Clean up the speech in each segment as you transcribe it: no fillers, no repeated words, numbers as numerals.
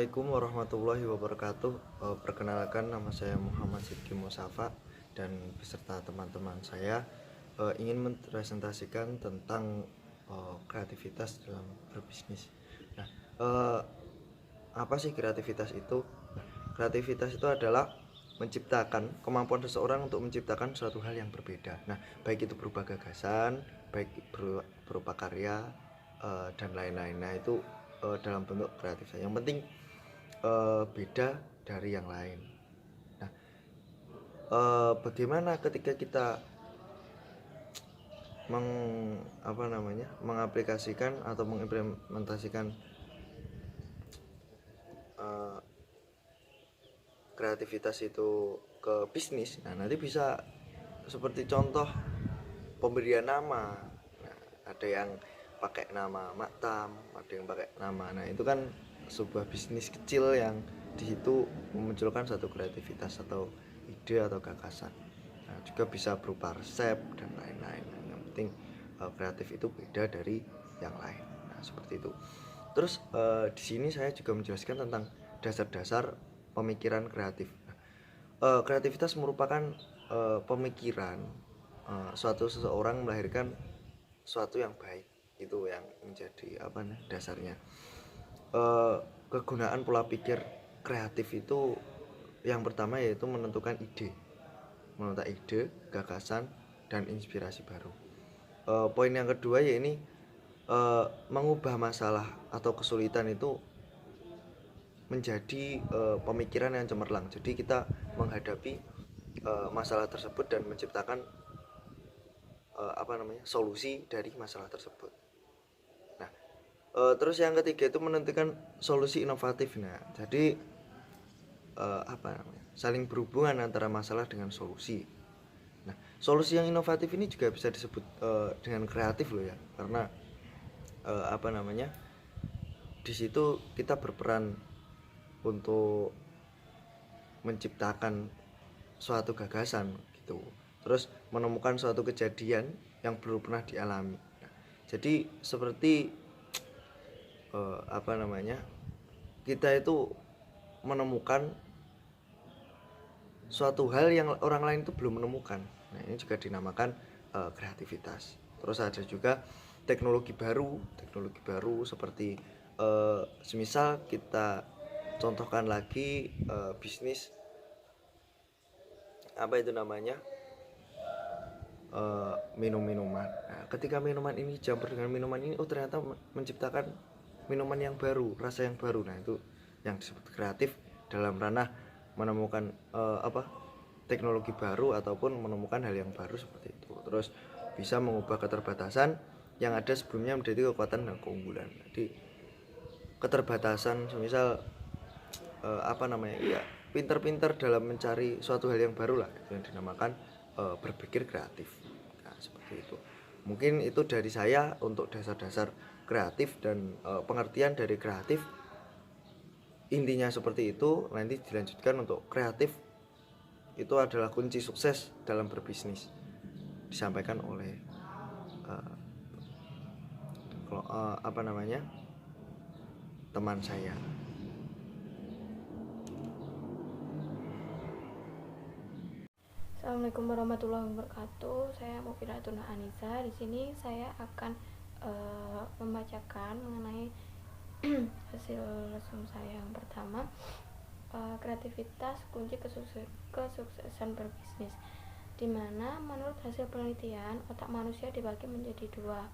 Assalamualaikum warahmatullahi wabarakatuh. Perkenalkan, nama saya Muhammad Sidki Musafa dan beserta teman-teman saya ingin mempresentasikan tentang kreativitas dalam berbisnis. Nah, eh, apa sih kreativitas itu? Kreativitas itu adalah menciptakan kemampuan seseorang untuk menciptakan suatu hal yang berbeda. Nah, baik itu berupa gagasan, baik berupa karya dan lain-lain. Nah, itu dalam bentuk kreativitas. Yang penting beda dari yang lain. Nah, bagaimana ketika kita mengaplikasikan atau mengimplementasikan kreativitas itu ke bisnis. Nah, nanti bisa seperti contoh pemberian nama. Nah, ada yang pakai nama maktam, ada yang pakai nama. Nah, itu kan sebuah bisnis kecil yang di situ memunculkan satu kreativitas atau ide atau gagasan. Nah, juga bisa berupa resep dan lain-lain. Nah, yang penting kreatif itu beda dari yang lain. Nah, seperti itu. Terus di sini saya juga menjelaskan tentang dasar-dasar pemikiran kreatif. Kreativitas merupakan pemikiran suatu seseorang melahirkan suatu yang baik, itu yang menjadi dasarnya. Kegunaan pola pikir kreatif itu yang pertama yaitu menentukan ide, gagasan, dan inspirasi baru. Poin yang kedua yaitu mengubah masalah atau kesulitan itu menjadi pemikiran yang cemerlang. Jadi kita menghadapi masalah tersebut dan menciptakan solusi dari masalah tersebut. Nah, terus yang ketiga itu menentukan solusi inovatif. Nah, jadi saling berhubungan antara masalah dengan solusi. Nah, solusi yang inovatif ini juga bisa disebut dengan kreatif loh ya, karena di situ kita berperan untuk menciptakan suatu gagasan gitu, terus menemukan suatu kejadian yang belum pernah dialami. Jadi seperti kita itu menemukan suatu hal yang orang lain itu belum menemukan. Nah, ini juga dinamakan kreativitas. Terus ada juga teknologi baru seperti semisal kita contohkan lagi bisnis minum-minuman. Nah, ketika minuman ini campur dengan minuman ini, ternyata menciptakan minuman yang baru, rasa yang baru. Nah, itu yang disebut kreatif dalam ranah menemukan teknologi baru ataupun menemukan hal yang baru seperti itu. Terus bisa mengubah keterbatasan yang ada sebelumnya menjadi kekuatan dan keunggulan. Jadi keterbatasan semisal pinter-pinter dalam mencari suatu hal yang baru lah, itu yang dinamakan berpikir kreatif. Nah, seperti itu. Mungkin itu dari saya untuk dasar-dasar kreatif dan pengertian dari kreatif. Intinya seperti itu. Nanti dilanjutkan untuk kreatif itu adalah kunci sukses dalam berbisnis, disampaikan oleh teman saya. Assalamualaikum warahmatullahi wabarakatuh. Saya Mufidatun Anisa. Di sini saya akan membacakan mengenai hasil lesson saya yang pertama. Kreativitas kunci kesuksesan berbisnis, di mana menurut hasil penelitian otak manusia dibagi menjadi dua,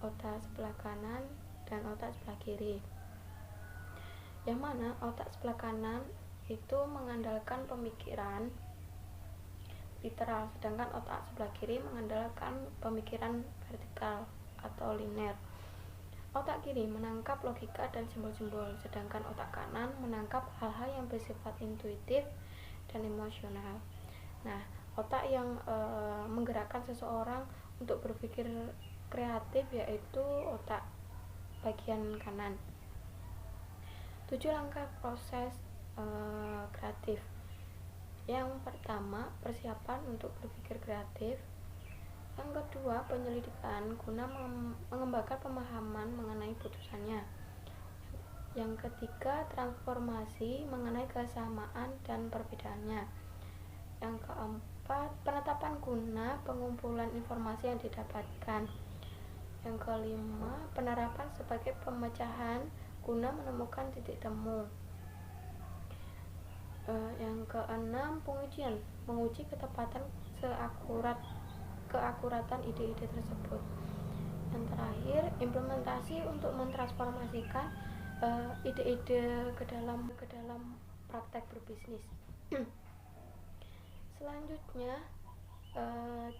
otak sebelah kanan dan otak sebelah kiri. Yang mana otak sebelah kanan itu mengandalkan pemikiran literal, sedangkan otak sebelah kiri mengandalkan pemikiran vertikal atau linear. Otak kiri menangkap logika dan simbol-simbol, sedangkan otak kanan menangkap hal-hal yang bersifat intuitif dan emosional. Nah, otak yang menggerakkan seseorang untuk berpikir kreatif yaitu otak bagian kanan. 7 langkah proses kreatif. Yang pertama, persiapan untuk berpikir kreatif. Yang kedua, penyelidikan guna mengembangkan pemahaman mengenai putusannya. Yang ketiga, transformasi mengenai kesamaan dan perbedaannya. Yang keempat, penetapan guna pengumpulan informasi yang didapatkan. Yang kelima, penerapan sebagai pemecahan guna menemukan titik temu. Yang keenam, pengujian, menguji ketepatan keakuratan ide-ide tersebut. Yang terakhir, implementasi untuk mentransformasikan ide-ide ke dalam praktek berbisnis. Selanjutnya,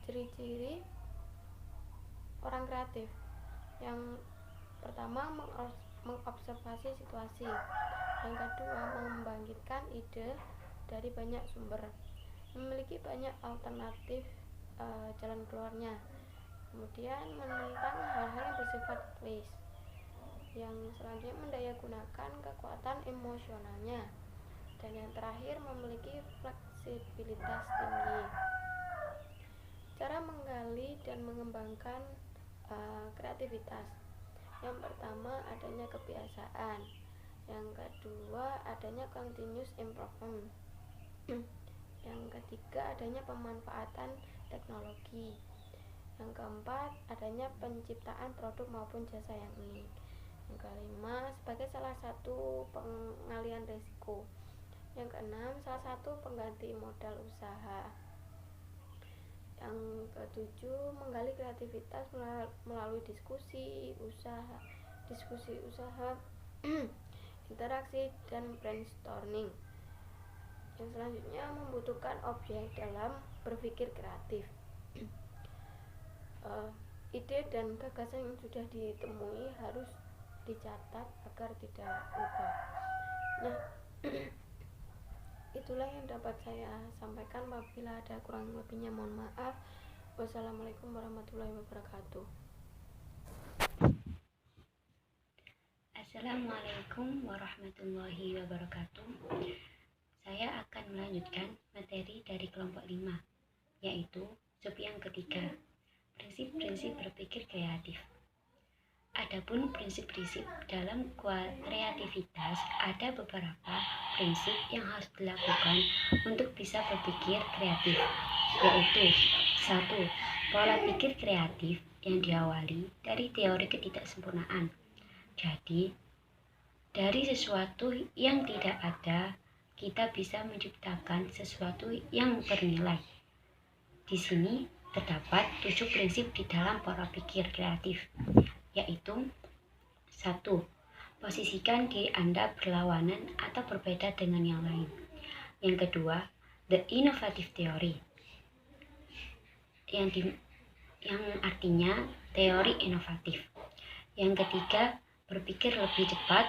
ciri-ciri orang kreatif. Yang pertama, mengobservasi situasi. Yang kedua, membangkitkan ide dari banyak sumber, memiliki banyak alternatif jalan keluarnya. Kemudian menentang hal-hal yang bersifat klise. Yang selanjutnya, mendayagunakan kekuatan emosionalnya. Dan yang terakhir, memiliki fleksibilitas tinggi. Cara menggali dan mengembangkan kreativitas. Yang pertama, adanya kebiasaan. Yang kedua, adanya continuous improvement. Yang ketiga, adanya pemanfaatan teknologi. Yang keempat, adanya penciptaan produk maupun jasa yang unik. Yang kelima, sebagai salah satu pengalihan risiko. Yang keenam, salah satu pengganti modal usaha. Yang ketujuh, menggali kreativitas melalui diskusi usaha, interaksi dan brainstorming. Yang selanjutnya, membutuhkan objek dalam berpikir kreatif. Ide dan gagasan yang sudah ditemui harus dicatat agar tidak lupa. Nah, itulah yang dapat saya sampaikan. Apabila ada kurang lebihnya mohon maaf. Wassalamualaikum warahmatullahi wabarakatuh. Assalamualaikum warahmatullahi wabarakatuh. Saya akan melanjutkan materi dari kelompok 5, yaitu sub yang ketiga, prinsip-prinsip berpikir kreatif. Adapun prinsip-prinsip dalam kreativitas, ada beberapa prinsip yang harus dilakukan untuk bisa berpikir kreatif, yaitu 1. Pola pikir kreatif yang diawali dari teori ketidaksempurnaan. Jadi, dari sesuatu yang tidak ada, kita bisa menciptakan sesuatu yang bernilai. Di sini terdapat 7 prinsip di dalam pola pikir kreatif, yaitu 1. Posisikan diri Anda berlawanan atau berbeda dengan yang lain. Yang kedua, the innovative theory, yang artinya teori inovatif. Yang ketiga, berpikir lebih cepat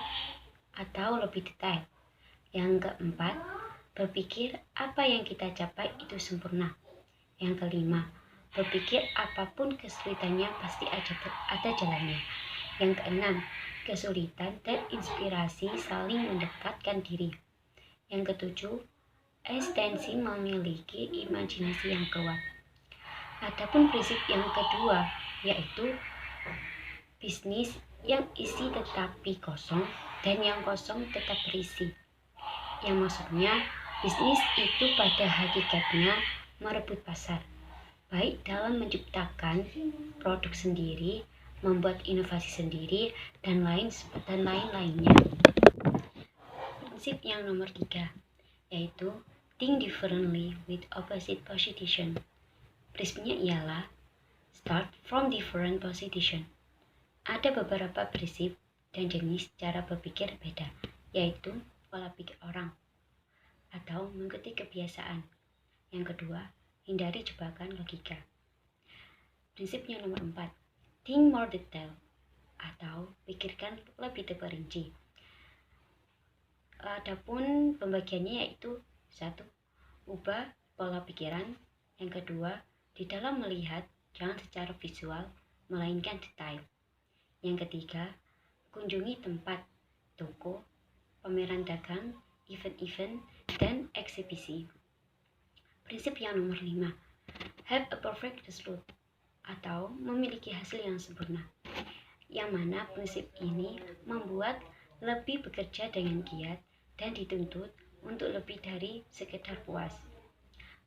atau lebih detail. Yang keempat, berpikir apa yang kita capai itu sempurna. Yang kelima, berpikir apapun kesulitannya pasti ada jalannya. Yang keenam, kesulitan dan inspirasi saling mendekatkan diri. Yang ketujuh, eksistensi memiliki imajinasi yang kuat. Adapun prinsip yang kedua, yaitu bisnis yang isi tetapi kosong dan yang kosong tetap berisi. Yang maksudnya, bisnis itu pada hakikatnya merebut pasar, baik dalam menciptakan produk sendiri, membuat inovasi sendiri, dan lain-lainnya. Prinsip yang nomor 3, yaitu think differently with opposite position. Prinsipnya ialah start from different position. Ada beberapa prinsip dan jenis cara berpikir beda, yaitu pola pikir orang atau mengikuti kebiasaan. Yang kedua, hindari jebakan logika. Prinsip yang nomor 4, think more detail atau pikirkan lebih terperinci. Adapun pembagiannya yaitu 1. Ubah pola pikiran. Yang kedua, di dalam melihat jangan secara visual melainkan detail. Yang ketiga, kunjungi tempat, toko, pameran dagang, event-event, dan eksibisi. Prinsip yang nomor 5, have a perfect result atau memiliki hasil yang sempurna. Yang mana prinsip ini membuat lebih bekerja dengan giat, dan dituntut untuk lebih dari sekedar puas.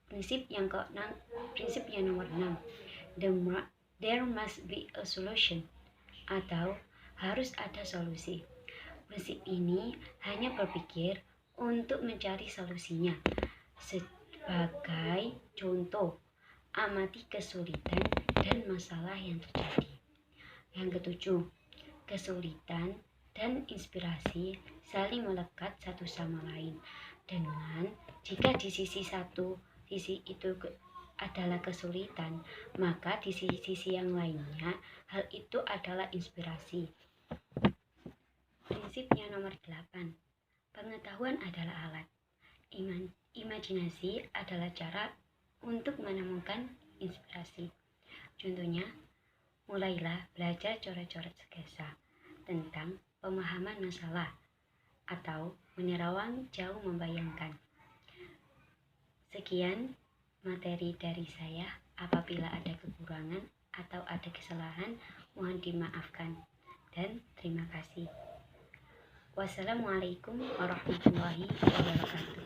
Prinsip yang nomor 6, there must be a solution, atau harus ada solusi. Prinsip ini hanya berpikir untuk mencari solusinya. Sebagai contoh, amati kesulitan dan masalah yang terjadi. Yang ketujuh, kesulitan dan inspirasi saling melekat satu sama lain. Dengan jika di sisi itu adalah kesulitan, maka di sisi yang lainnya hal itu adalah inspirasi. Prinsip yang nomor 8, pengetahuan adalah alat. Imajinasi adalah cara untuk menemukan inspirasi. Contohnya, mulailah belajar coret-coret sketsa tentang pemahaman masalah atau menerawang jauh membayangkan. Sekian materi dari saya. Apabila ada kekurangan atau ada kesalahan, mohon dimaafkan. Dan terima kasih. Wassalamualaikum warahmatullahi wabarakatuh.